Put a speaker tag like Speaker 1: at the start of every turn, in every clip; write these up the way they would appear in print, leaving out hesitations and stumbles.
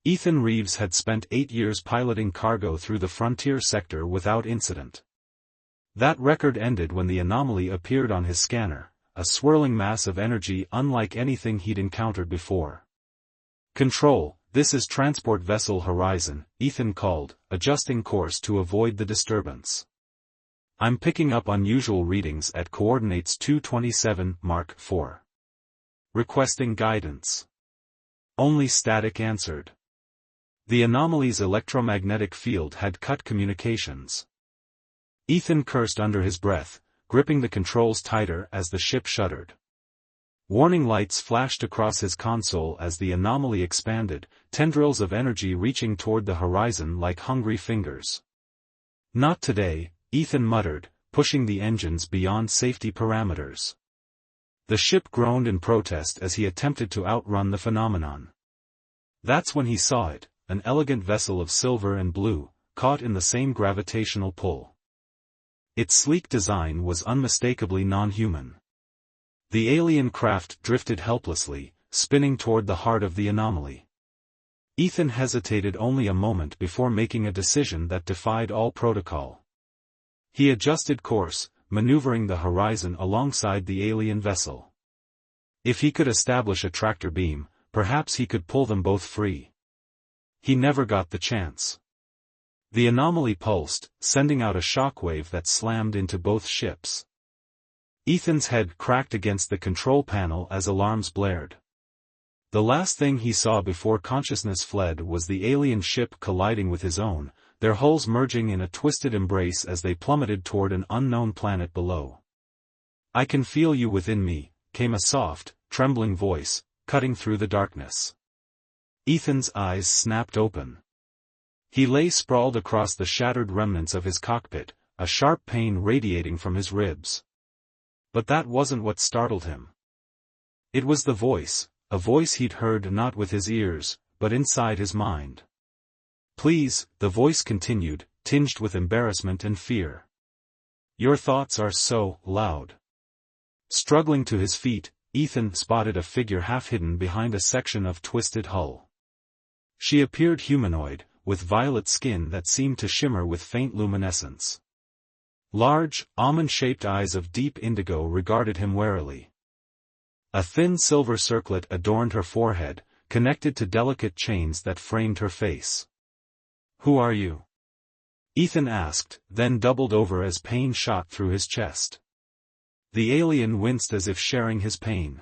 Speaker 1: Ethan Reeves had spent 8 years piloting cargo through the frontier sector without incident. That record ended when the anomaly appeared on his scanner, a swirling mass of energy unlike anything he'd encountered before. "Control, this is Transport Vessel Horizon," Ethan called, adjusting course to avoid the disturbance. "I'm picking up unusual readings at coordinates 227 Mark IV. Requesting guidance." Only static answered. The anomaly's electromagnetic field had cut communications. Ethan cursed under his breath, gripping the controls tighter as the ship shuddered. Warning lights flashed across his console as the anomaly expanded, tendrils of energy reaching toward the horizon like hungry fingers. "Not today," Ethan muttered, pushing the engines beyond safety parameters. The ship groaned in protest as he attempted to outrun the phenomenon. That's when he saw it, an elegant vessel of silver and blue, caught in the same gravitational pull. Its sleek design was unmistakably non-human. The alien craft drifted helplessly, spinning toward the heart of the anomaly. Ethan hesitated only a moment before making a decision that defied all protocol. He adjusted course, maneuvering the horizon alongside the alien vessel. If he could establish a tractor beam, perhaps he could pull them both free. He never got the chance. The anomaly pulsed, sending out a shockwave that slammed into both ships. Ethan's head cracked against the control panel as alarms blared. The last thing he saw before consciousness fled was the alien ship colliding with his own, their hulls merging in a twisted embrace as they plummeted toward an unknown planet below. "I can feel you within me," came a soft, trembling voice, cutting through the darkness. Ethan's eyes snapped open. He lay sprawled across the shattered remnants of his cockpit, a sharp pain radiating from his ribs. But that wasn't what startled him. It was the voice, a voice he'd heard not with his ears, but inside his mind. "Please," the voice continued, tinged with embarrassment and fear. "Your thoughts are so loud." Struggling to his feet, Ethan spotted a figure half hidden behind a section of twisted hull. She appeared humanoid, with violet skin that seemed to shimmer with faint luminescence. Large, almond-shaped eyes of deep indigo regarded him warily. A thin silver circlet adorned her forehead, connected to delicate chains that framed her face. "Who are you?" Ethan asked, then doubled over as pain shot through his chest. The alien winced as if sharing his pain.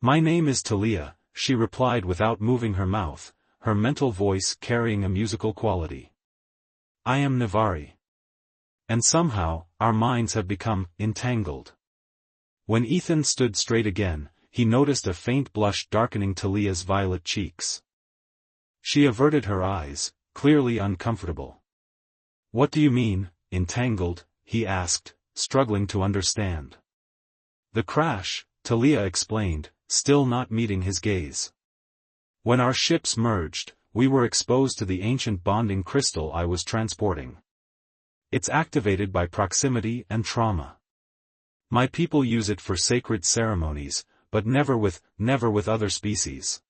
Speaker 1: "My name is Talia," she replied without moving her mouth, her mental voice carrying a musical quality. "I am Navari." And somehow, our minds have become entangled. When Ethan stood straight again, he noticed a faint blush darkening Talia's violet cheeks. She averted her eyes, clearly uncomfortable. "What do you mean, entangled?" he asked, struggling to understand. "The crash," Talia explained, still not meeting his gaze. "When our ships merged, we were exposed to the ancient bonding crystal I was transporting. It's activated by proximity and trauma. My people use it for sacred ceremonies, but never with other species."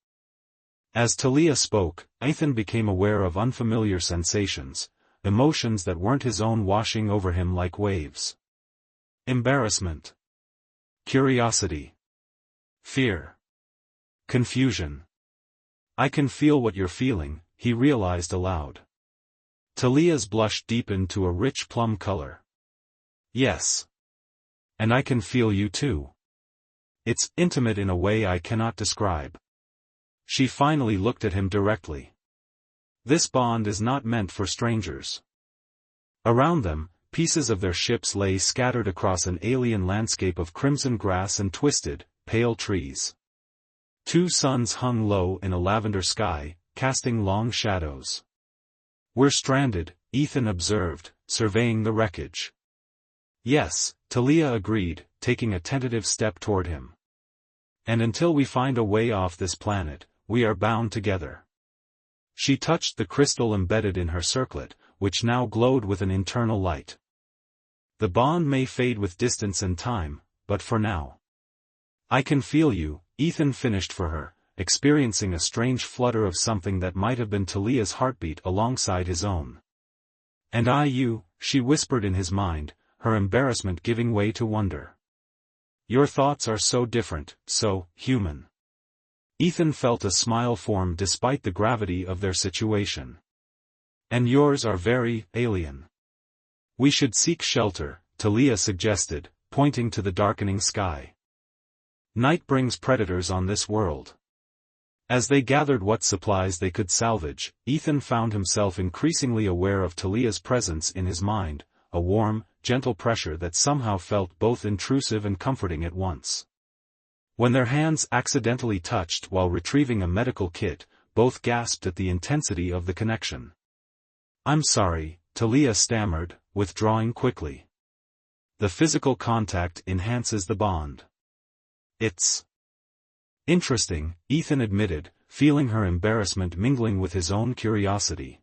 Speaker 1: As Talia spoke, Ethan became aware of unfamiliar sensations, emotions that weren't his own washing over him like waves. Embarrassment. Curiosity. Fear. Confusion. "I can feel what you're feeling," he realized aloud. Talia's blush deepened to a rich plum color. "Yes. And I can feel you too. It's intimate in a way I cannot describe." She finally looked at him directly. "This bond is not meant for strangers." Around them, pieces of their ships lay scattered across an alien landscape of crimson grass and twisted, pale trees. 2 suns hung low in a lavender sky, casting long shadows. "We're stranded," Ethan observed, surveying the wreckage. "Yes," Talia agreed, taking a tentative step toward him. "And until we find a way off this planet, we are bound together." She touched the crystal embedded in her circlet, which now glowed with an internal light. "The bond may fade with distance and time, but for now. I can feel you," Ethan finished for her, experiencing a strange flutter of something that might have been Talia's heartbeat alongside his own. "And you," she whispered in his mind, her embarrassment giving way to wonder. "Your thoughts are so different, so human." Ethan felt a smile form despite the gravity of their situation. "And yours are very alien. We should seek shelter," Talia suggested, pointing to the darkening sky. "Night brings predators on this world." As they gathered what supplies they could salvage, Ethan found himself increasingly aware of Talia's presence in his mind, a warm, gentle pressure that somehow felt both intrusive and comforting at once. When their hands accidentally touched while retrieving a medical kit, both gasped at the intensity of the connection. "I'm sorry," Talia stammered, withdrawing quickly. "The physical contact enhances the bond." "It's interesting," Ethan admitted, feeling her embarrassment mingling with his own curiosity.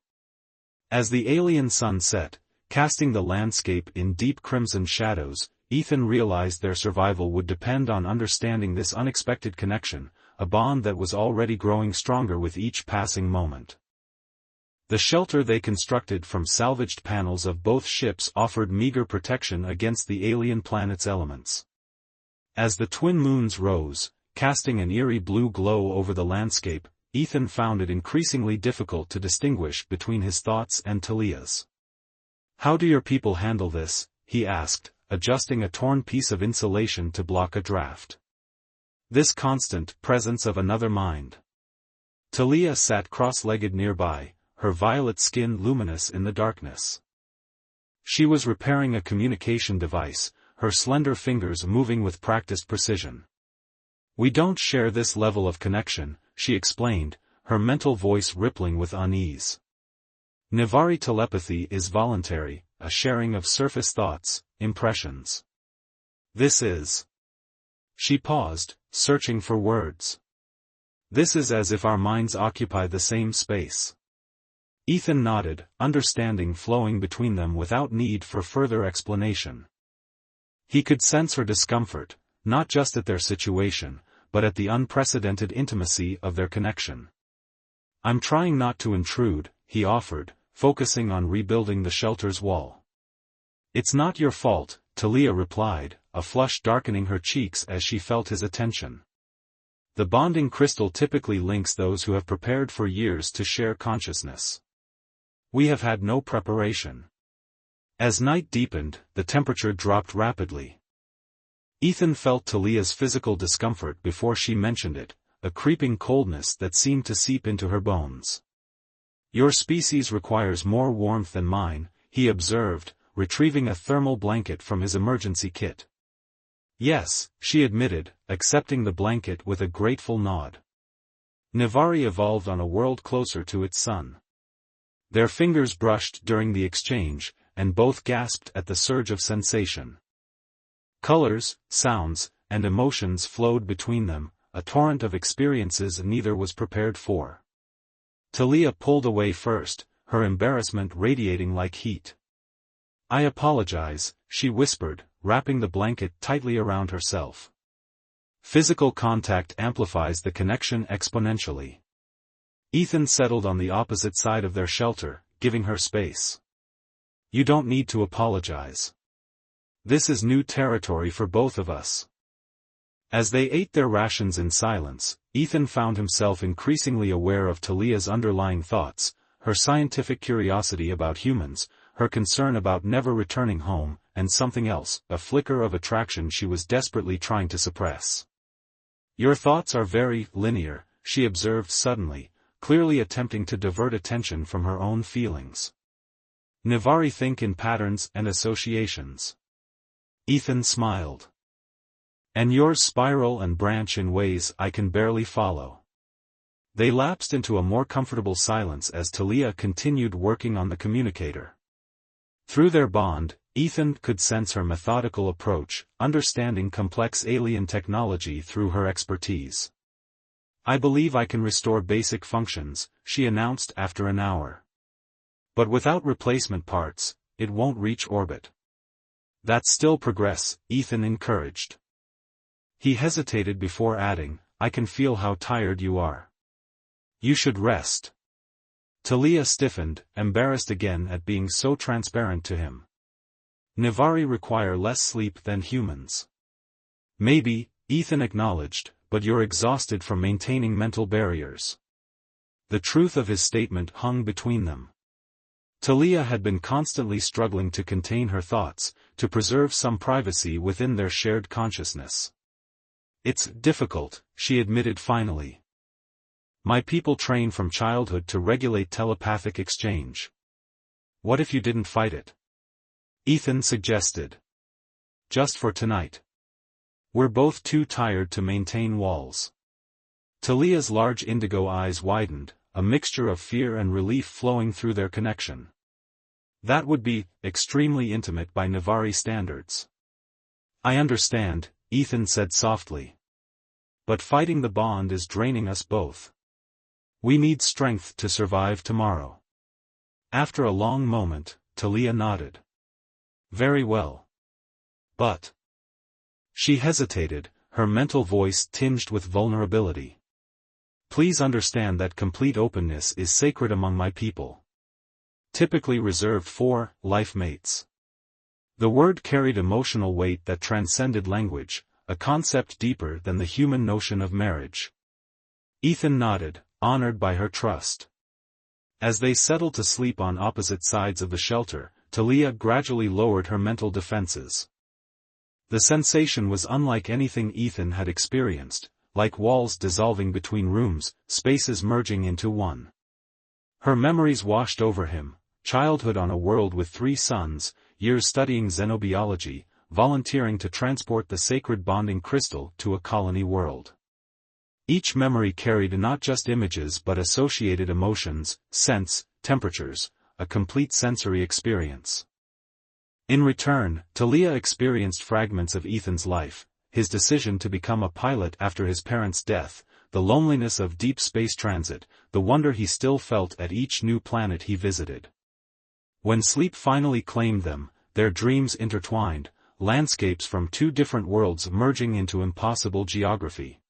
Speaker 1: As the alien sun set, casting the landscape in deep crimson shadows, Ethan realized their survival would depend on understanding this unexpected connection, a bond that was already growing stronger with each passing moment. The shelter they constructed from salvaged panels of both ships offered meager protection against the alien planet's elements. As the twin moons rose, casting an eerie blue glow over the landscape, Ethan found it increasingly difficult to distinguish between his thoughts and Talia's. "How do your people handle this?" he asked, adjusting a torn piece of insulation to block a draft. "This constant presence of another mind." Talia sat cross-legged nearby, her violet skin luminous in the darkness. She was repairing a communication device, her slender fingers moving with practiced precision. "We don't share this level of connection," she explained, her mental voice rippling with unease. "Nivari telepathy is voluntary, a sharing of surface thoughts, impressions. This is..." She paused, searching for words. "This is as if our minds occupy the same space." Ethan nodded, understanding flowing between them without need for further explanation. He could sense her discomfort, not just at their situation, but at the unprecedented intimacy of their connection. "I'm trying not to intrude," he offered, focusing on rebuilding the shelter's wall. "It's not your fault," Talia replied, a flush darkening her cheeks as she felt his attention. "The bonding crystal typically links those who have prepared for years to share consciousness. We have had no preparation." As night deepened, the temperature dropped rapidly. Ethan felt Talia's physical discomfort before she mentioned it, a creeping coldness that seemed to seep into her bones. "Your species requires more warmth than mine," he observed, retrieving a thermal blanket from his emergency kit. "Yes," she admitted, accepting the blanket with a grateful nod. "Nivari evolved on a world closer to its sun." Their fingers brushed during the exchange, and both gasped at the surge of sensation. Colors, sounds, and emotions flowed between them, a torrent of experiences neither was prepared for. Talia pulled away first, her embarrassment radiating like heat. "I apologize," she whispered, wrapping the blanket tightly around herself. Physical contact amplifies the connection exponentially. Ethan settled on the opposite side of their shelter, giving her space. "You don't need to apologize. This is new territory for both of us." As they ate their rations in silence, Ethan found himself increasingly aware of Talia's underlying thoughts, her scientific curiosity about humans, her concern about never returning home, and something else, a flicker of attraction she was desperately trying to suppress. "Your thoughts are very linear," she observed suddenly, clearly attempting to divert attention from her own feelings. "Nivari think in patterns and associations." Ethan smiled. "And yours spiral and branch in ways I can barely follow." They lapsed into a more comfortable silence as Talia continued working on the communicator. Through their bond, Ethan could sense her methodical approach, understanding complex alien technology through her expertise. "I believe I can restore basic functions," she announced after an hour. "But without replacement parts, it won't reach orbit." "That's still progress," Ethan encouraged. He hesitated before adding, I can feel how tired you are. You should rest. Talia stiffened, embarrassed again at being so transparent to him. Nivari require less sleep than humans. Maybe, Ethan acknowledged, but you're exhausted from maintaining mental barriers. The truth of his statement hung between them. Talia had been constantly struggling to contain her thoughts, to preserve some privacy within their shared consciousness. It's difficult, she admitted finally. My people train from childhood to regulate telepathic exchange. What if you didn't fight it? Ethan suggested. Just for tonight. We're both too tired to maintain walls. Talia's large indigo eyes widened, a mixture of fear and relief flowing through their connection. That would be extremely intimate by Nivari standards. I understand, Ethan said softly. But fighting the bond is draining us both. We need strength to survive tomorrow. After a long moment, Talia nodded. Very well. But. She hesitated, her mental voice tinged with vulnerability. Please understand that complete openness is sacred among my people. Typically reserved for life mates. The word carried emotional weight that transcended language, a concept deeper than the human notion of marriage. Ethan nodded, honored by her trust. As they settled to sleep on opposite sides of the shelter, Talia gradually lowered her mental defenses. The sensation was unlike anything Ethan had experienced, like walls dissolving between rooms, spaces merging into one. Her memories washed over him, childhood on a world with 3 suns, years studying xenobiology, volunteering to transport the sacred bonding crystal to a colony world. Each memory carried not just images but associated emotions, scents, temperatures, a complete sensory experience. In return, Talia experienced fragments of Ethan's life, his decision to become a pilot after his parents' death, the loneliness of deep space transit, the wonder he still felt at each new planet he visited. When sleep finally claimed them, their dreams intertwined, landscapes from 2 different worlds merging into impossible geography.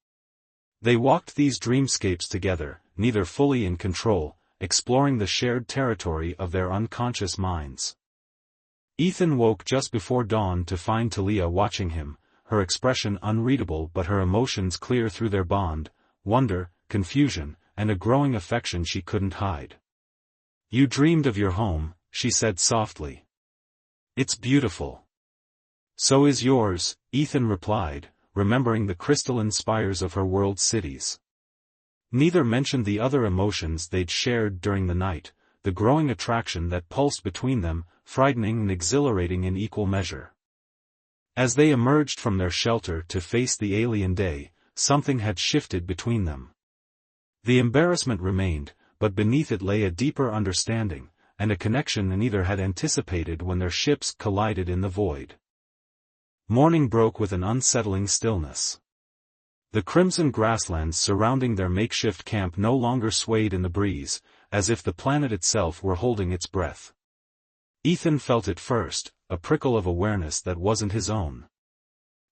Speaker 1: They walked these dreamscapes together, neither fully in control, exploring the shared territory of their unconscious minds. Ethan woke just before dawn to find Talia watching him, her expression unreadable but her emotions clear through their bond, wonder, confusion, and a growing affection she couldn't hide. You dreamed of your home, she said softly. It's beautiful. So is yours, Ethan replied, remembering the crystalline spires of her world's cities. Neither mentioned the other emotions they'd shared during the night, the growing attraction that pulsed between them, frightening and exhilarating in equal measure. As they emerged from their shelter to face the alien day, something had shifted between them. The embarrassment remained, but beneath it lay a deeper understanding, and a connection neither had anticipated when their ships collided in the void. Morning broke with an unsettling stillness. The crimson grasslands surrounding their makeshift camp no longer swayed in the breeze, as if the planet itself were holding its breath. Ethan felt it first, a prickle of awareness that wasn't his own.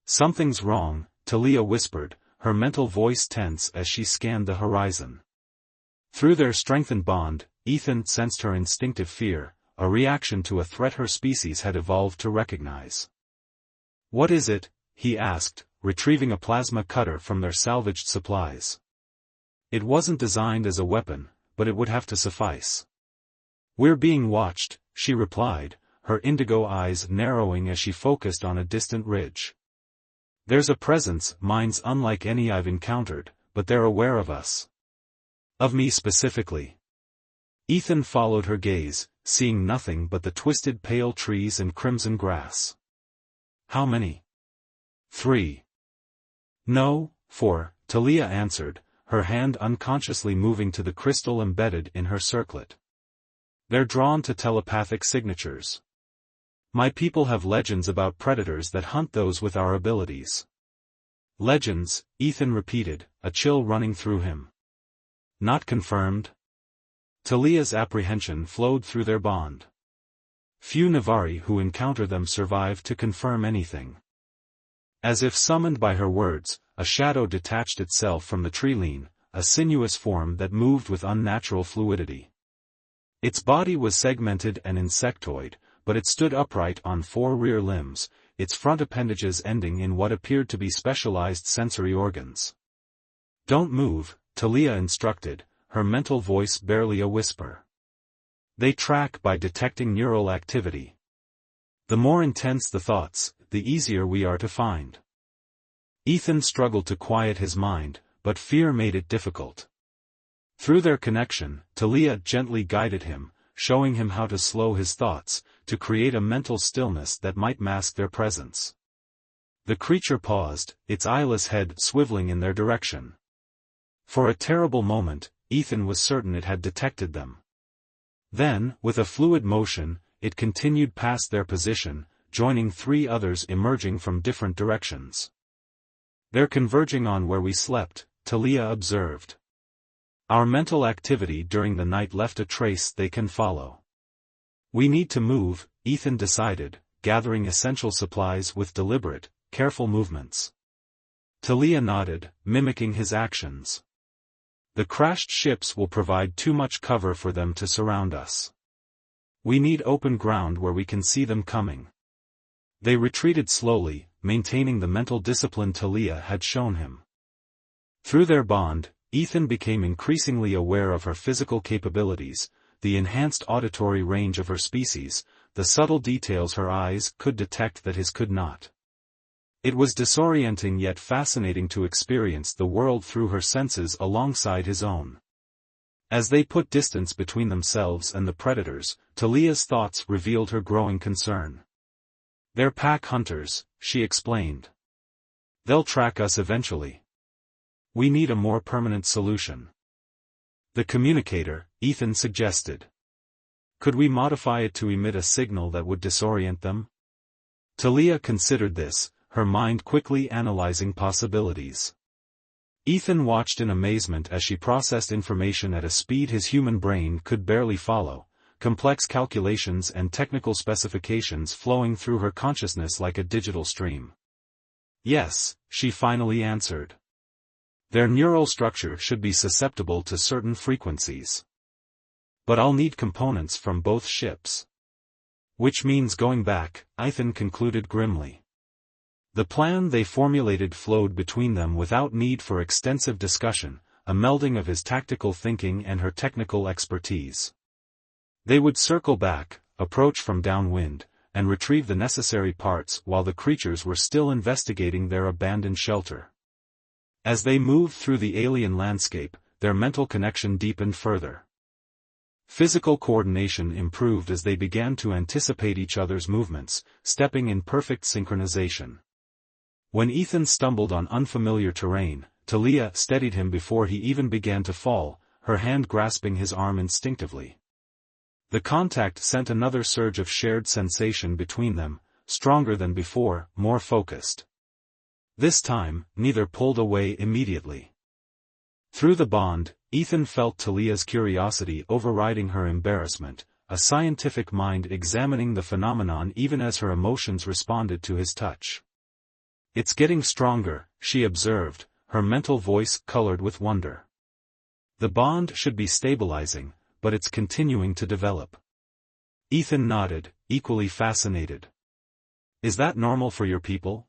Speaker 1: Something's wrong, Talia whispered, her mental voice tense as she scanned the horizon. Through their strengthened bond, Ethan sensed her instinctive fear, a reaction to a threat her species had evolved to recognize. What is it? He asked, retrieving a plasma cutter from their salvaged supplies. It wasn't designed as a weapon, but it would have to suffice. We're being watched, she replied, her indigo eyes narrowing as she focused on a distant ridge. There's a presence, minds unlike any I've encountered, but they're aware of us. Of me specifically. Ethan followed her gaze, seeing nothing but the twisted pale trees and crimson grass. How many? 3. No, 4, Talia answered, her hand unconsciously moving to the crystal embedded in her circlet. They're drawn to telepathic signatures. My people have legends about predators that hunt those with our abilities. Legends, Ethan repeated, a chill running through him. Not confirmed? Talia's apprehension flowed through their bond. Few Nivari who encounter them survive to confirm anything. As if summoned by her words, a shadow detached itself from the treeline, a sinuous form that moved with unnatural fluidity. Its body was segmented and insectoid, but it stood upright on 4 rear limbs, its front appendages ending in what appeared to be specialized sensory organs. "Don't move," Talia instructed, her mental voice barely a whisper. They track by detecting neural activity. The more intense the thoughts, the easier we are to find. Ethan struggled to quiet his mind, but fear made it difficult. Through their connection, Talia gently guided him, showing him how to slow his thoughts, to create a mental stillness that might mask their presence. The creature paused, its eyeless head swiveling in their direction. For a terrible moment, Ethan was certain it had detected them. Then, with a fluid motion, it continued past their position, joining 3 others emerging from different directions. "They're converging on where we slept," Talia observed. "Our mental activity during the night left a trace they can follow." "We need to move," Ethan decided, gathering essential supplies with deliberate, careful movements. Talia nodded, mimicking his actions. "The crashed ships will provide too much cover for them to surround us. We need open ground where we can see them coming." They retreated slowly, maintaining the mental discipline Talia had shown him. Through their bond, Ethan became increasingly aware of her physical capabilities, the enhanced auditory range of her species, the subtle details her eyes could detect that his could not. It was disorienting yet fascinating to experience the world through her senses alongside his own. As they put distance between themselves and the predators, Talia's thoughts revealed her growing concern. "They're pack hunters," she explained. "They'll track us eventually. We need a more permanent solution." "The communicator," Ethan suggested. "Could we modify it to emit a signal that would disorient them?" Talia considered this, her mind quickly analyzing possibilities. Ethan watched in amazement as she processed information at a speed his human brain could barely follow, complex calculations and technical specifications flowing through her consciousness like a digital stream. "Yes," she finally answered. "Their neural structure should be susceptible to certain frequencies. But I'll need components from both ships." "Which means going back," Ethan concluded grimly. The plan they formulated flowed between them without need for extensive discussion, a melding of his tactical thinking and her technical expertise. They would circle back, approach from downwind, and retrieve the necessary parts while the creatures were still investigating their abandoned shelter. As they moved through the alien landscape, their mental connection deepened further. Physical coordination improved as they began to anticipate each other's movements, stepping in perfect synchronization. When Ethan stumbled on unfamiliar terrain, Talia steadied him before he even began to fall, her hand grasping his arm instinctively. The contact sent another surge of shared sensation between them, stronger than before, more focused. This time, neither pulled away immediately. Through the bond, Ethan felt Talia's curiosity overriding her embarrassment, a scientific mind examining the phenomenon even as her emotions responded to his touch. "It's getting stronger," she observed, her mental voice colored with wonder. "The bond should be stabilizing, but it's continuing to develop." Ethan nodded, equally fascinated. "Is that normal for your people?"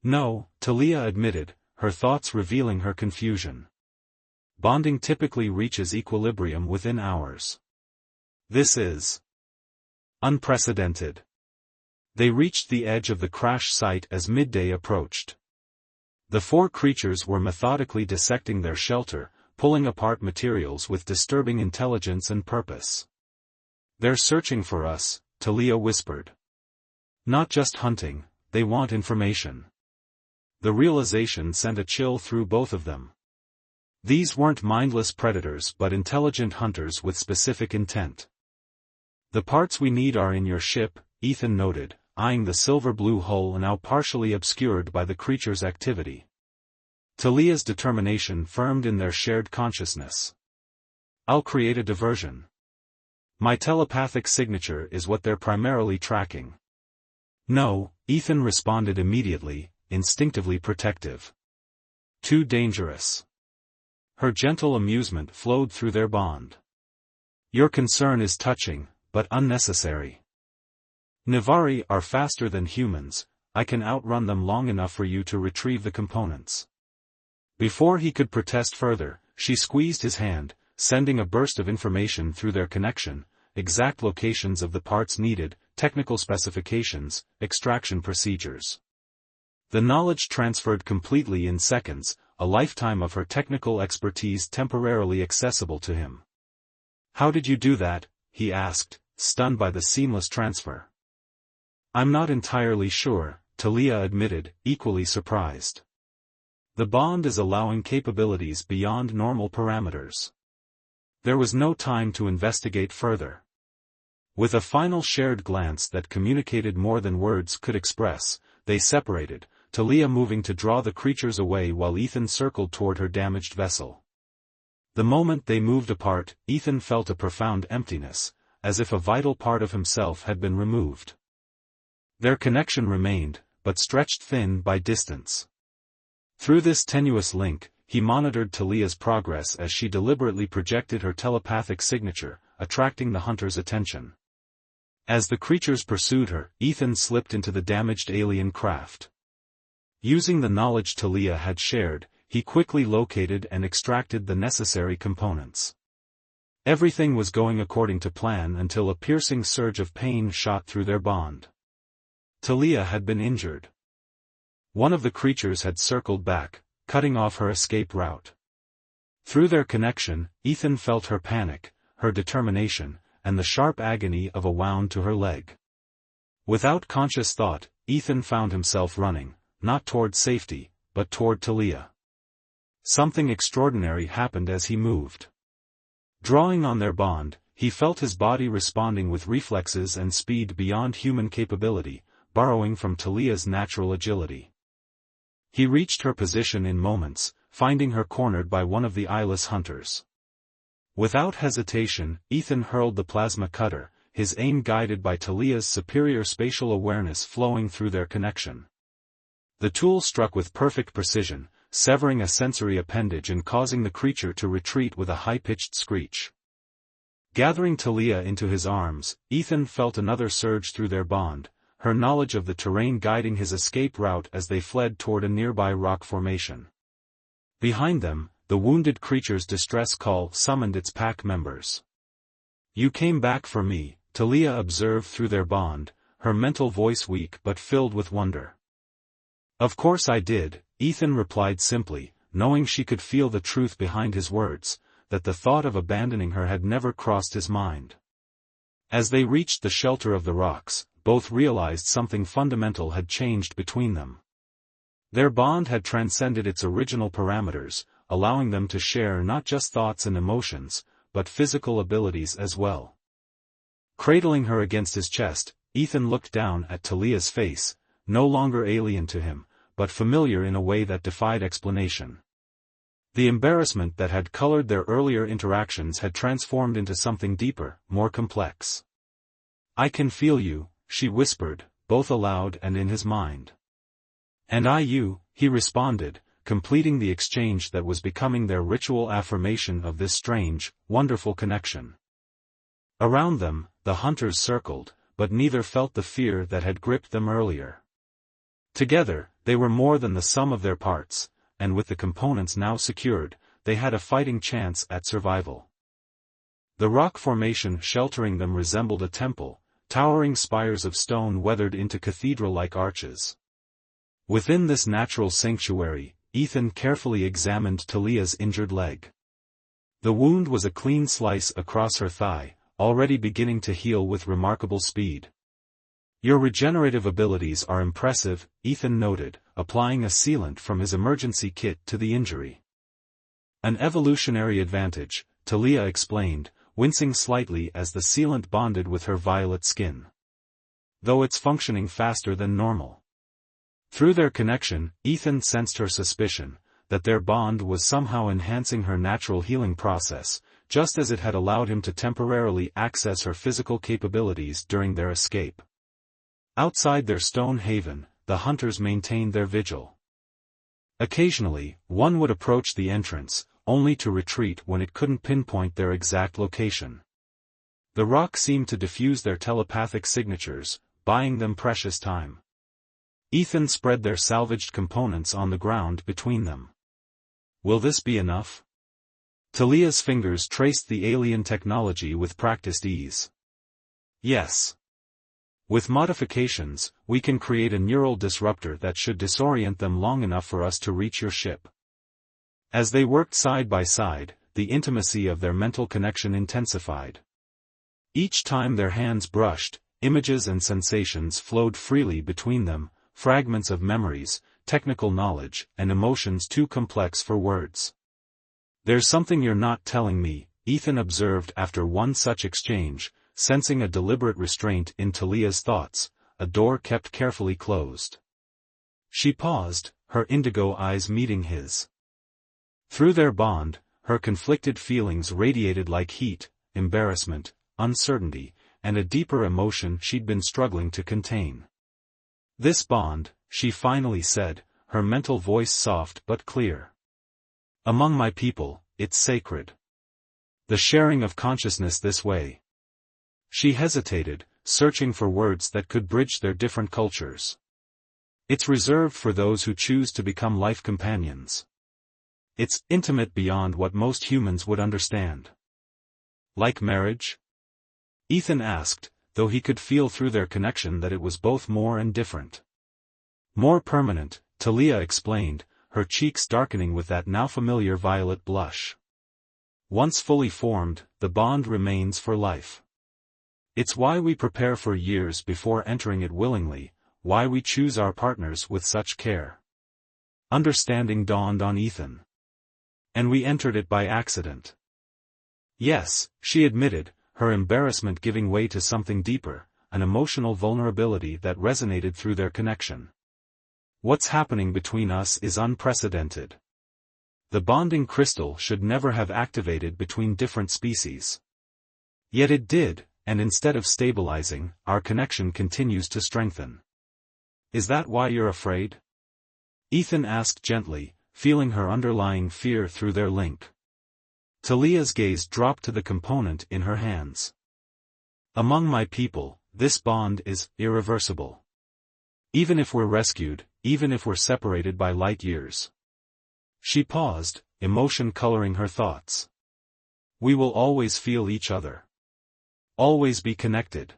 Speaker 1: "No," Talia admitted, her thoughts revealing her confusion. "Bonding typically reaches equilibrium within hours. This is unprecedented." They reached the edge of the crash site as midday approached. The 4 creatures were methodically dissecting their shelter, pulling apart materials with disturbing intelligence and purpose. "They're searching for us," Talia whispered. "Not just hunting, they want information." The realization sent a chill through both of them. These weren't mindless predators but intelligent hunters with specific intent. "The parts we need are in your ship," Ethan noted, eyeing the silver-blue hull now partially obscured by the creature's activity. Talia's determination firmed in their shared consciousness. "I'll create a diversion. My telepathic signature is what they're primarily tracking." "No," Ethan responded immediately, instinctively protective. Too dangerous. Her gentle amusement flowed through their bond. Your concern is touching, but unnecessary. Nivari are faster than humans, I can outrun them long enough for you to retrieve the components. Before he could protest further, she squeezed his hand, sending a burst of information through their connection, exact locations of the parts needed, technical specifications, extraction procedures. The knowledge transferred completely in seconds, a lifetime of her technical expertise temporarily accessible to him. How did you do that? He asked, stunned by the seamless transfer. I'm not entirely sure, Talia admitted, equally surprised. The bond is allowing capabilities beyond normal parameters. There was no time to investigate further. With a final shared glance that communicated more than words could express, they separated, Talia moving to draw the creatures away while Ethan circled toward her damaged vessel. The moment they moved apart, Ethan felt a profound emptiness, as if a vital part of himself had been removed. Their connection remained, but stretched thin by distance. Through this tenuous link, he monitored Talia's progress as she deliberately projected her telepathic signature, attracting the hunter's attention. As the creatures pursued her, Ethan slipped into the damaged alien craft. Using the knowledge Talia had shared, he quickly located and extracted the necessary components. Everything was going according to plan until a piercing surge of pain shot through their bond. Talia had been injured. One of the creatures had circled back, cutting off her escape route. Through their connection, Ethan felt her panic, her determination, and the sharp agony of a wound to her leg. Without conscious thought, Ethan found himself running, not toward safety, but toward Talia. Something extraordinary happened as he moved. Drawing on their bond, he felt his body responding with reflexes and speed beyond human capability, borrowing from Talia's natural agility. He reached her position in moments, finding her cornered by one of the eyeless hunters. Without hesitation, Ethan hurled the plasma cutter, his aim guided by Talia's superior spatial awareness flowing through their connection. The tool struck with perfect precision, severing a sensory appendage and causing the creature to retreat with a high-pitched screech. Gathering Talia into his arms, Ethan felt another surge through their bond, her knowledge of the terrain guiding his escape route as they fled toward a nearby rock formation. Behind them, the wounded creature's distress call summoned its pack members. You came back for me, Talia observed through their bond, her mental voice weak but filled with wonder. Of course I did, Ethan replied simply, knowing she could feel the truth behind his words, that the thought of abandoning her had never crossed his mind. As they reached the shelter of the rocks, both realized something fundamental had changed between them. Their bond had transcended its original parameters, allowing them to share not just thoughts and emotions, but physical abilities as well. Cradling her against his chest, Ethan looked down at Talia's face, no longer alien to him, but familiar in a way that defied explanation. The embarrassment that had colored their earlier interactions had transformed into something deeper, more complex. I can feel you, she whispered, both aloud and in his mind. And I you, he responded, completing the exchange that was becoming their ritual affirmation of this strange, wonderful connection. Around them, the hunters circled, but neither felt the fear that had gripped them earlier. Together, they were more than the sum of their parts, and with the components now secured, they had a fighting chance at survival. The rock formation sheltering them resembled a temple, towering spires of stone weathered into cathedral-like arches. Within this natural sanctuary, Ethan carefully examined Talia's injured leg. The wound was a clean slice across her thigh, already beginning to heal with remarkable speed. Your regenerative abilities are impressive, Ethan noted, applying a sealant from his emergency kit to the injury. An evolutionary advantage, Talia explained, wincing slightly as the sealant bonded with her violet skin. Though it's functioning faster than normal. Through their connection, Ethan sensed her suspicion, that their bond was somehow enhancing her natural healing process, just as it had allowed him to temporarily access her physical capabilities during their escape. Outside their stone haven, the hunters maintained their vigil. Occasionally, one would approach the entrance, only to retreat when it couldn't pinpoint their exact location. The rock seemed to diffuse their telepathic signatures, buying them precious time. Ethan spread their salvaged components on the ground between them. Will this be enough? Talia's fingers traced the alien technology with practiced ease. Yes. With modifications, we can create a neural disruptor that should disorient them long enough for us to reach your ship. As they worked side by side, the intimacy of their mental connection intensified. Each time their hands brushed, images and sensations flowed freely between them, fragments of memories, technical knowledge, and emotions too complex for words. There's something you're not telling me, Ethan observed after one such exchange, sensing a deliberate restraint in Talia's thoughts, a door kept carefully closed. She paused, her indigo eyes meeting his. Through their bond, her conflicted feelings radiated like heat, embarrassment, uncertainty, and a deeper emotion she'd been struggling to contain. This bond, she finally said, her mental voice soft but clear. Among my people, it's sacred. The sharing of consciousness this way. She hesitated, searching for words that could bridge their different cultures. It's reserved for those who choose to become life companions. It's intimate beyond what most humans would understand. Like marriage? Ethan asked, though he could feel through their connection that it was both more and different. More permanent, Talia explained, her cheeks darkening with that now familiar violet blush. Once fully formed, the bond remains for life. It's why we prepare for years before entering it willingly, why we choose our partners with such care. Understanding dawned on Ethan. And we entered it by accident. Yes, she admitted, her embarrassment giving way to something deeper, an emotional vulnerability that resonated through their connection. What's happening between us is unprecedented. The bonding crystal should never have activated between different species. Yet it did, and instead of stabilizing, our connection continues to strengthen. Is that why you're afraid? Ethan asked gently, feeling her underlying fear through their link. Talia's gaze dropped to the component in her hands. Among my people, this bond is irreversible. Even if we're rescued, even if we're separated by light years. She paused, emotion coloring her thoughts. We will always feel each other. Always be connected.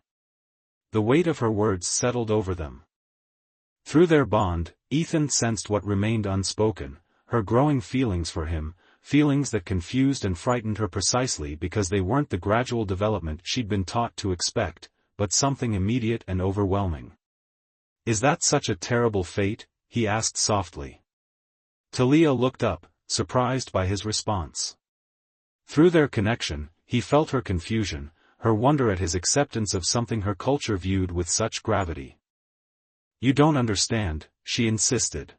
Speaker 1: The weight of her words settled over them. Through their bond, Ethan sensed what remained unspoken, her growing feelings for him, feelings that confused and frightened her precisely because they weren't the gradual development she'd been taught to expect, but something immediate and overwhelming. Is that such a terrible fate? He asked softly. Talia looked up, surprised by his response. Through their connection, he felt her confusion, her wonder at his acceptance of something her culture viewed with such gravity. You don't understand, she insisted.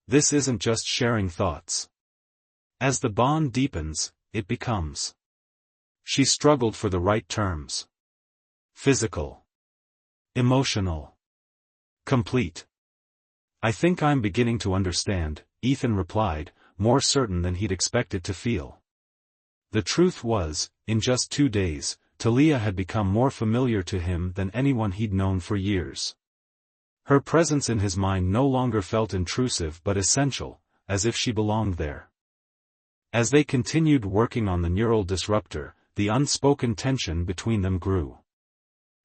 Speaker 1: This isn't just sharing thoughts. As the bond deepens, it becomes. She struggled for the right terms. Physical. Emotional. Complete. I think I'm beginning to understand, Ethan replied, more certain than he'd expected to feel. The truth was, in just 2 days, Talia had become more familiar to him than anyone he'd known for years. Her presence in his mind no longer felt intrusive but essential, as if she belonged there. As they continued working on the neural disruptor, the unspoken tension between them grew.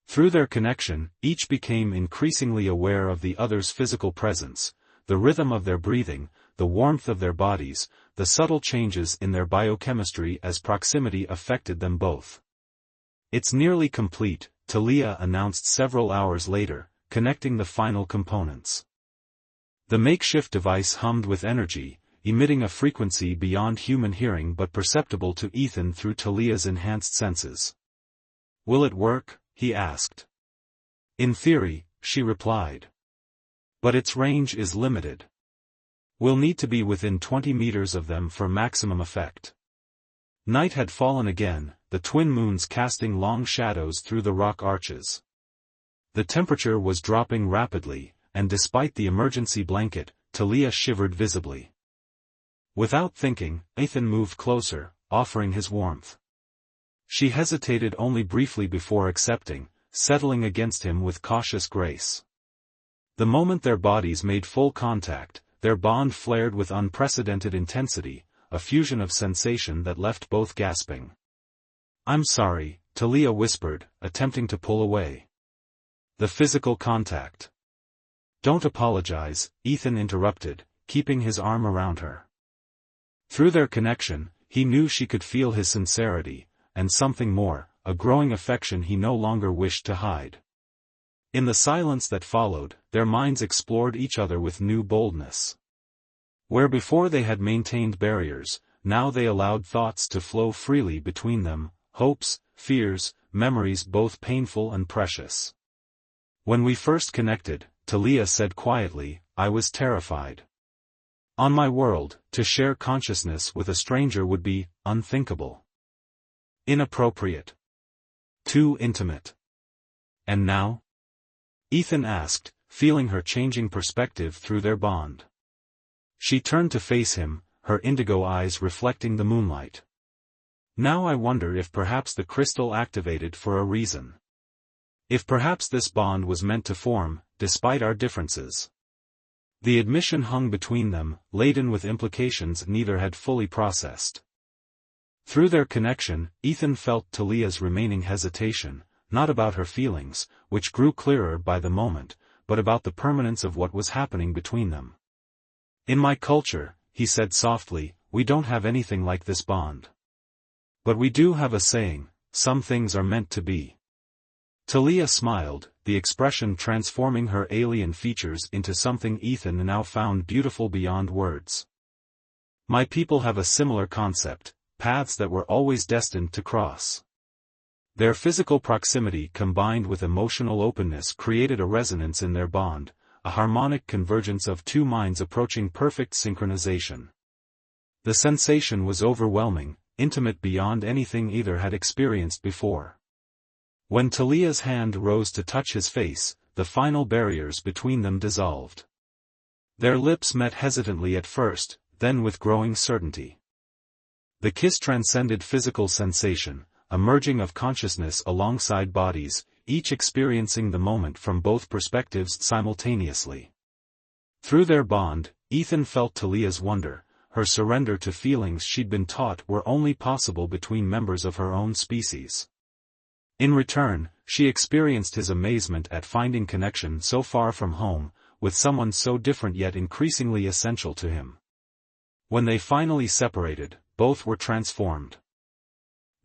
Speaker 1: Through their connection, each became increasingly aware of the other's physical presence, the rhythm of their breathing, the warmth of their bodies, the subtle changes in their biochemistry as proximity affected them both. It's nearly complete, Talia announced several hours later, connecting the final components. The makeshift device hummed with energy, emitting a frequency beyond human hearing but perceptible to Ethan through Talia's enhanced senses. Will it work? He asked. In theory, she replied. But its range is limited. We'll need to be within 20 meters of them for maximum effect. Night had fallen again, the twin moons casting long shadows through the rock arches. The temperature was dropping rapidly, and despite the emergency blanket, Talia shivered visibly. Without thinking, Ethan moved closer, offering his warmth. She hesitated only briefly before accepting, settling against him with cautious grace. The moment their bodies made full contact, their bond flared with unprecedented intensity, a fusion of sensation that left both gasping. "I'm sorry," Talia whispered, attempting to pull away. "The physical contact." "Don't apologize," Ethan interrupted, keeping his arm around her. Through their connection, he knew she could feel his sincerity, and something more, a growing affection he no longer wished to hide. In the silence that followed, their minds explored each other with new boldness. Where before they had maintained barriers, now they allowed thoughts to flow freely between them, hopes, fears, memories both painful and precious. "When we first connected," Talia said quietly, "I was terrified. On my world, to share consciousness with a stranger would be unthinkable. Inappropriate. Too intimate. And now?" Ethan asked, feeling her changing perspective through their bond. She turned to face him, her indigo eyes reflecting the moonlight. "Now I wonder if perhaps the crystal activated for a reason. If perhaps this bond was meant to form, despite our differences." The admission hung between them, laden with implications neither had fully processed. Through their connection, Ethan felt Talia's remaining hesitation, not about her feelings, which grew clearer by the moment, but about the permanence of what was happening between them. "In my culture," he said softly, "we don't have anything like this bond. But we do have a saying, some things are meant to be." Talia smiled, the expression transforming her alien features into something Ethan now found beautiful beyond words. "My people have a similar concept, paths that were always destined to cross." Their physical proximity combined with emotional openness created a resonance in their bond, a harmonic convergence of two minds approaching perfect synchronization. The sensation was overwhelming, intimate beyond anything either had experienced before. When Talia's hand rose to touch his face, the final barriers between them dissolved. Their lips met hesitantly at first, then with growing certainty. The kiss transcended physical sensation, a merging of consciousness alongside bodies, each experiencing the moment from both perspectives simultaneously. Through their bond, Ethan felt Talia's wonder, her surrender to feelings she'd been taught were only possible between members of her own species. In return, she experienced his amazement at finding connection so far from home, with someone so different yet increasingly essential to him. When they finally separated, both were transformed.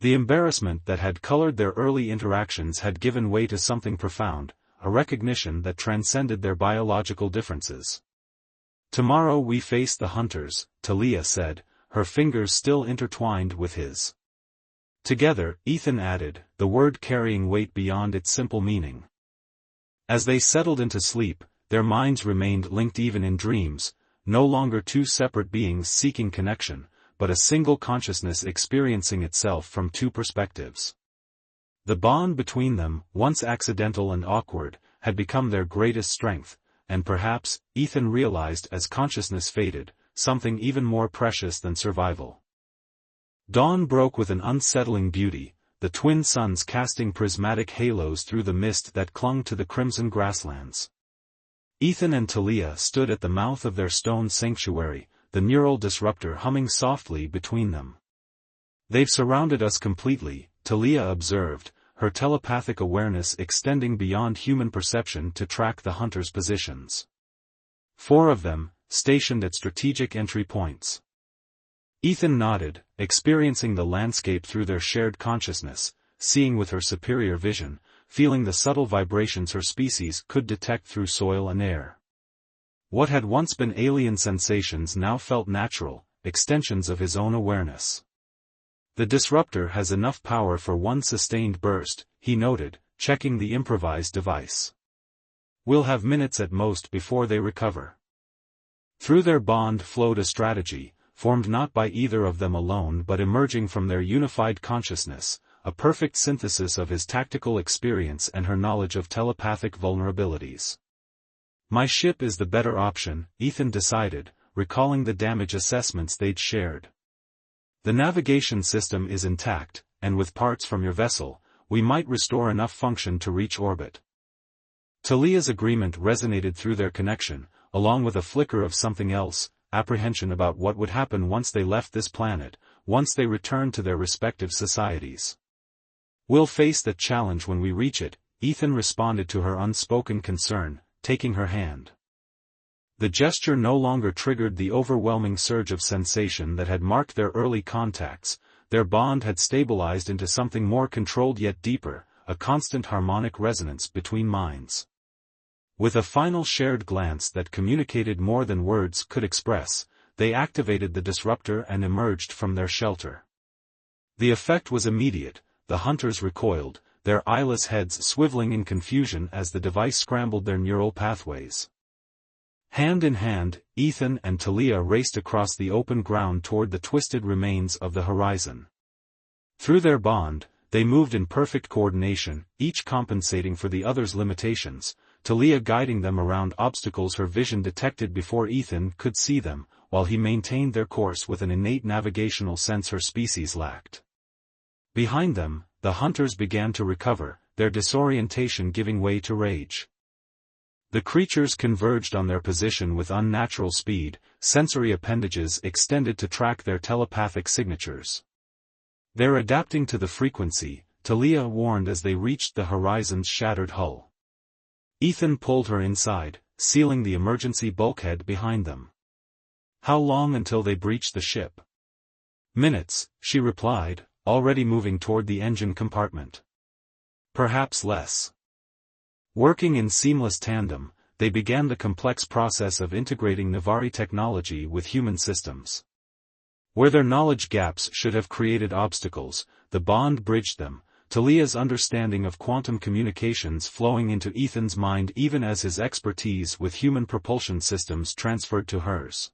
Speaker 1: The embarrassment that had colored their early interactions had given way to something profound, a recognition that transcended their biological differences. "Tomorrow we face the hunters," Talia said, her fingers still intertwined with his. Together, Ethan added, the word carrying weight beyond its simple meaning. As they settled into sleep, their minds remained linked even in dreams, no longer two separate beings seeking connection, but a single consciousness experiencing itself from two perspectives. The bond between them, once accidental and awkward, had become their greatest strength, and perhaps, Ethan realized as consciousness faded, something even more precious than survival. Dawn broke with an unsettling beauty, the twin suns casting prismatic halos through the mist that clung to the crimson grasslands. Ethan and Talia stood at the mouth of their stone sanctuary, the neural disruptor humming softly between them. "They've surrounded us completely," Talia observed, her telepathic awareness extending beyond human perception to track the hunters' positions. 4 of them, stationed at strategic entry points. Ethan nodded, experiencing the landscape through their shared consciousness, seeing with her superior vision, feeling the subtle vibrations her species could detect through soil and air. What had once been alien sensations now felt natural, extensions of his own awareness. "The disruptor has enough power for one sustained burst," he noted, checking the improvised device. "We'll have minutes at most before they recover." Through their bond flowed a strategy, formed not by either of them alone but emerging from their unified consciousness, a perfect synthesis of his tactical experience and her knowledge of telepathic vulnerabilities. My ship is the better option, Ethan decided, recalling the damage assessments they'd shared. The navigation system is intact, and with parts from your vessel, we might restore enough function to reach orbit. Talia's agreement resonated through their connection, along with a flicker of something else, apprehension about what would happen once they left this planet, once they returned to their respective societies. We'll face that challenge when we reach it, Ethan responded to her unspoken concern, taking her hand. The gesture no longer triggered the overwhelming surge of sensation that had marked their early contacts. Their bond had stabilized into something more controlled yet deeper, a constant harmonic resonance between minds. With a final shared glance that communicated more than words could express, they activated the disruptor and emerged from their shelter. The effect was immediate. The hunters recoiled, their eyeless heads swiveling in confusion as the device scrambled their neural pathways. Hand in hand, Ethan and Talia raced across the open ground toward the twisted remains of the horizon. Through their bond, they moved in perfect coordination, each compensating for the other's limitations, Talia guiding them around obstacles her vision detected before Ethan could see them, while he maintained their course with an innate navigational sense her species lacked. Behind them, the hunters began to recover, their disorientation giving way to rage. The creatures converged on their position with unnatural speed, sensory appendages extended to track their telepathic signatures. They're adapting to the frequency, Talia warned as they reached the horizon's shattered hull. Ethan pulled her inside, sealing the emergency bulkhead behind them. How long until they breach the ship? Minutes, she replied, already moving toward the engine compartment. Perhaps less. Working in seamless tandem, they began the complex process of integrating Navari technology with human systems. Where their knowledge gaps should have created obstacles, the bond bridged them, Talia's understanding of quantum communications flowing into Ethan's mind even as his expertise with human propulsion systems transferred to hers.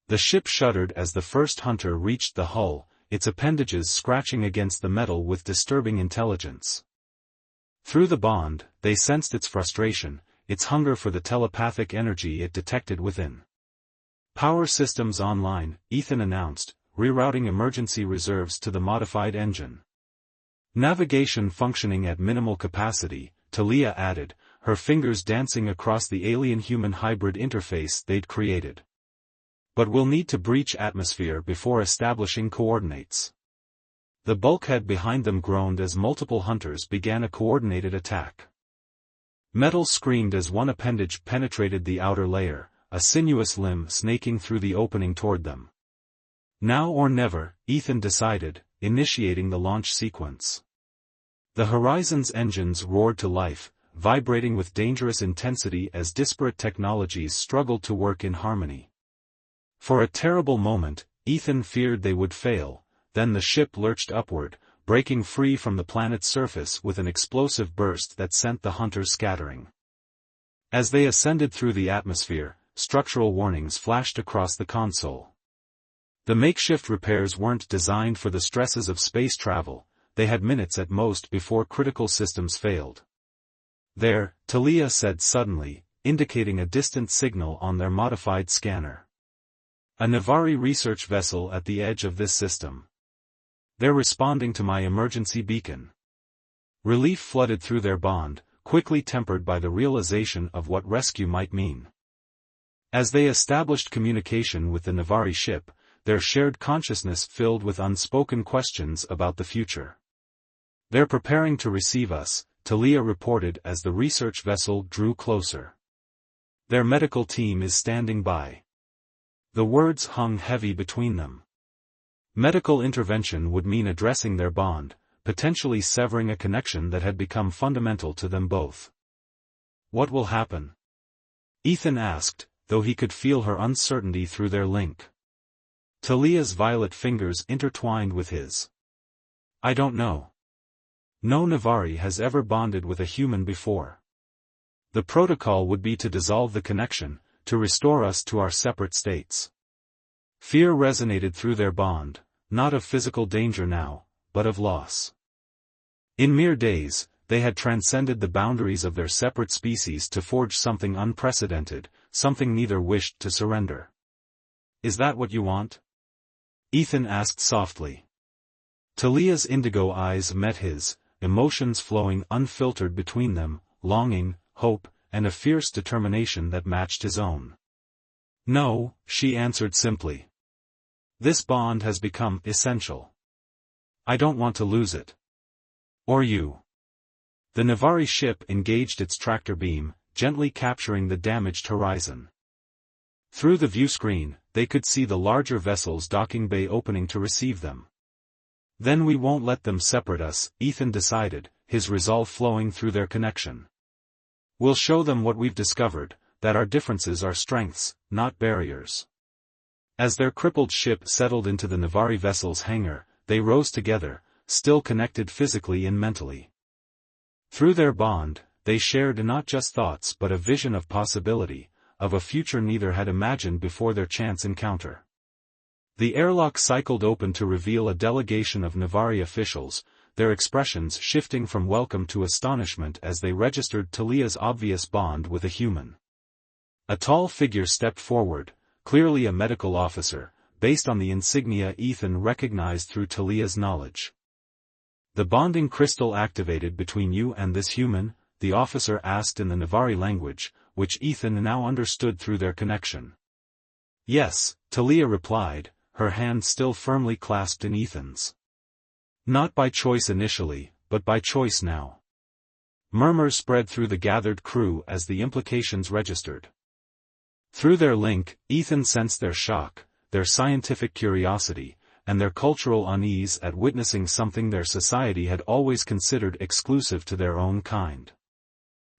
Speaker 1: The ship shuddered as the first hunter reached the hull, its appendages scratching against the metal with disturbing intelligence. Through the bond, they sensed its frustration, its hunger for the telepathic energy it detected within. Power systems online, Ethan announced, rerouting emergency reserves to the modified engine. Navigation functioning at minimal capacity, Talia added, her fingers dancing across the alien-human hybrid interface they'd created. But we'll need to breach atmosphere before establishing coordinates. The bulkhead behind them groaned as multiple hunters began a coordinated attack. Metal screamed as one appendage penetrated the outer layer, a sinuous limb snaking through the opening toward them. Now or never, Ethan decided, initiating the launch sequence. The Horizon's engines roared to life, vibrating with dangerous intensity as disparate technologies struggled to work in harmony. For a terrible moment, Ethan feared they would fail. Then the ship lurched upward, breaking free from the planet's surface with an explosive burst that sent the hunters scattering. As they ascended through the atmosphere, structural warnings flashed across the console. The makeshift repairs weren't designed for the stresses of space travel, they had minutes at most before critical systems failed. There, Talia said suddenly, indicating a distant signal on their modified scanner. A Navari research vessel at the edge of this system. They're responding to my emergency beacon. Relief flooded through their bond, quickly tempered by the realization of what rescue might mean. As they established communication with the Navari ship, their shared consciousness filled with unspoken questions about the future. They're preparing to receive us, Talia reported as the research vessel drew closer. Their medical team is standing by. The words hung heavy between them. Medical intervention would mean addressing their bond, potentially severing a connection that had become fundamental to them both. What will happen? Ethan asked, though he could feel her uncertainty through their link. Talia's violet fingers intertwined with his. I don't know. No Navari has ever bonded with a human before. The protocol would be to dissolve the connection, to restore us to our separate states. Fear resonated through their bond, not of physical danger now, but of loss. In mere days, they had transcended the boundaries of their separate species to forge something unprecedented, something neither wished to surrender. "Is that what you want?" Ethan asked softly. Talia's indigo eyes met his, emotions flowing unfiltered between them, longing, hope, and a fierce determination that matched his own. "No," she answered simply. "This bond has become essential. I don't want to lose it. Or you." The Navari ship engaged its tractor beam, gently capturing the damaged horizon. Through the view screen, they could see the larger vessel's docking bay opening to receive them. "Then we won't let them separate us," Ethan decided, his resolve flowing through their connection. "We'll show them what we've discovered, that our differences are strengths, not barriers." As their crippled ship settled into the Navari vessel's hangar, they rose together, still connected physically and mentally. Through their bond, they shared not just thoughts but a vision of possibility, of a future neither had imagined before their chance encounter. The airlock cycled open to reveal a delegation of Navari officials, their expressions shifting from welcome to astonishment as they registered Talia's obvious bond with a human. A tall figure stepped forward, clearly a medical officer, based on the insignia Ethan recognized through Talia's knowledge. "The bonding crystal activated between you and this human?" the officer asked in the Navari language, which Ethan now understood through their connection. "Yes," Talia replied, her hand still firmly clasped in Ethan's. "Not by choice initially, but by choice now." Murmurs spread through the gathered crew as the implications registered. Through their link, Ethan sensed their shock, their scientific curiosity, and their cultural unease at witnessing something their society had always considered exclusive to their own kind.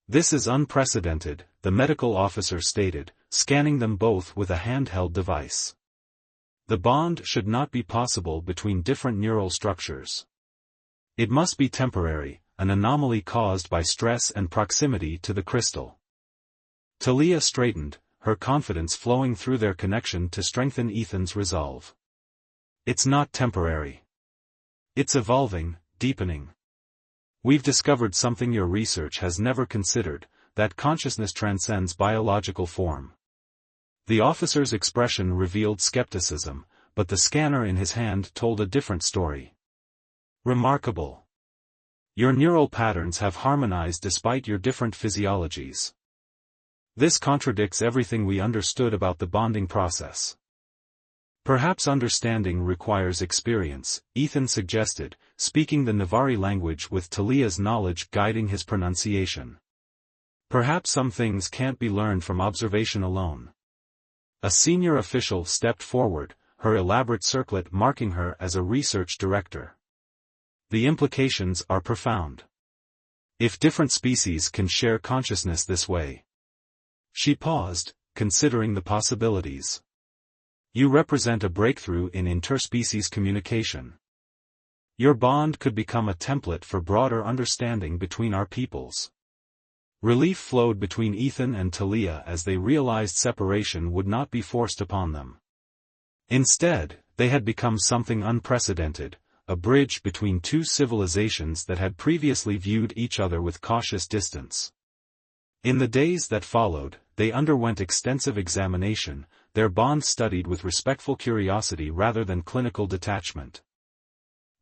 Speaker 1: "This is unprecedented," the medical officer stated, scanning them both with a handheld device. "The bond should not be possible between different neural structures. It must be temporary, an anomaly caused by stress and proximity to the crystal." Talia straightened, her confidence flowing through their connection to strengthen Ethan's resolve. "It's not temporary. It's evolving, deepening. We've discovered something your research has never considered, that consciousness transcends biological form." The officer's expression revealed skepticism, but the scanner in his hand told a different story. "Remarkable. Your neural patterns have harmonized despite your different physiologies. This contradicts everything we understood about the bonding process." "Perhaps understanding requires experience," Ethan suggested, speaking the Navari language with Talia's knowledge guiding his pronunciation. "Perhaps some things can't be learned from observation alone." A senior official stepped forward, her elaborate circlet marking her as a research director. "The implications are profound. If different species can share consciousness this way." She paused, considering the possibilities. "You represent a breakthrough in interspecies communication. Your bond could become a template for broader understanding between our peoples." Relief flowed between Ethan and Talia as they realized separation would not be forced upon them. Instead, they had become something unprecedented, a bridge between two civilizations that had previously viewed each other with cautious distance. In the days that followed, they underwent extensive examination, their bond studied with respectful curiosity rather than clinical detachment.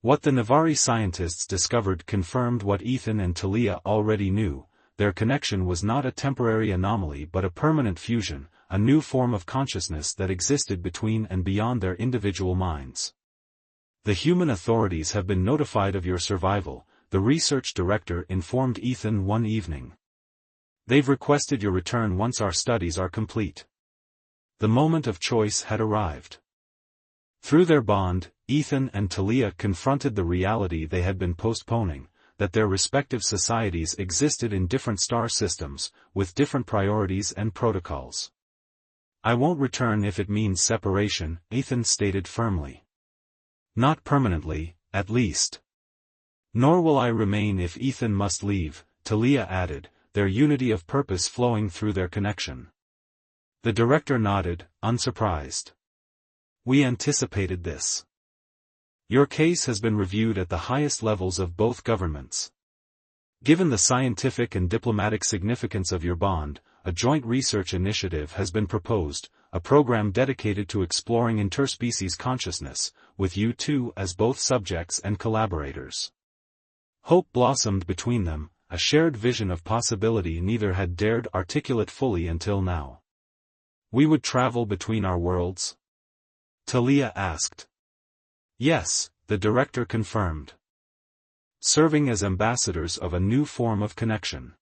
Speaker 1: What the Navari scientists discovered confirmed what Ethan and Talia already knew: their connection was not a temporary anomaly but a permanent fusion, a new form of consciousness that existed between and beyond their individual minds. "The human authorities have been notified of your survival," the research director informed Ethan one evening. "They've requested your return once our studies are complete." The moment of choice had arrived. Through their bond, Ethan and Talia confronted the reality they had been postponing, that their respective societies existed in different star systems, with different priorities and protocols. "I won't return if it means separation," Ethan stated firmly. "Not permanently, at least." "Nor will I remain if Ethan must leave," Talia added, their unity of purpose flowing through their connection. The director nodded, unsurprised. "We anticipated this. Your case has been reviewed at the highest levels of both governments. Given the scientific and diplomatic significance of your bond, a joint research initiative has been proposed, a program dedicated to exploring interspecies consciousness, with you two as both subjects and collaborators. Hope blossomed between them, a shared vision of possibility neither had dared articulate fully until now. We would travel between our worlds? Talia asked. Yes, the director confirmed. Serving as ambassadors of a new form of connection.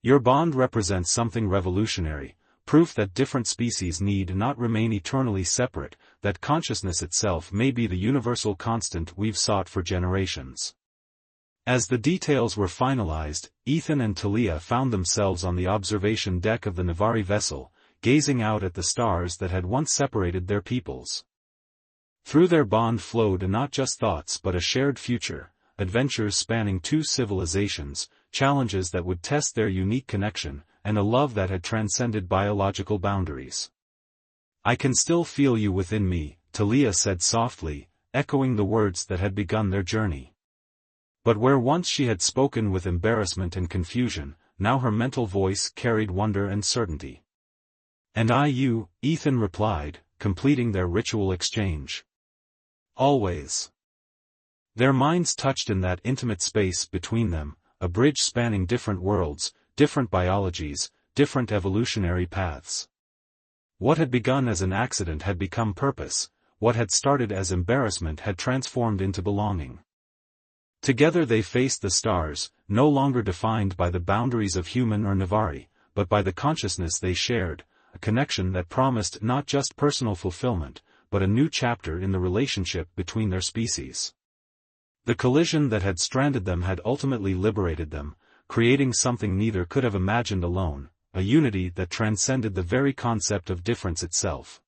Speaker 1: Your bond represents something revolutionary, proof that different species need not remain eternally separate, that consciousness itself may be the universal constant we've sought for generations. As the details were finalized, Ethan and Talia found themselves on the observation deck of the Navari vessel, gazing out at the stars that had once separated their peoples. Through their bond flowed not just thoughts but a shared future, adventures spanning two civilizations, challenges that would test their unique connection, and a love that had transcended biological boundaries. I can still feel you within me, Talia said softly, echoing the words that had begun their journey. But where once she had spoken with embarrassment and confusion, now her mental voice carried wonder and certainty. And I you, Ethan replied, completing their ritual exchange. Always. Their minds touched in that intimate space between them, a bridge spanning different worlds, different biologies, different evolutionary paths. What had begun as an accident had become purpose, what had started as embarrassment had transformed into belonging. Together they faced the stars, no longer defined by the boundaries of human or Navari, but by the consciousness they shared, a connection that promised not just personal fulfillment, but a new chapter in the relationship between their species. The collision that had stranded them had ultimately liberated them, creating something neither could have imagined alone, a unity that transcended the very concept of difference itself.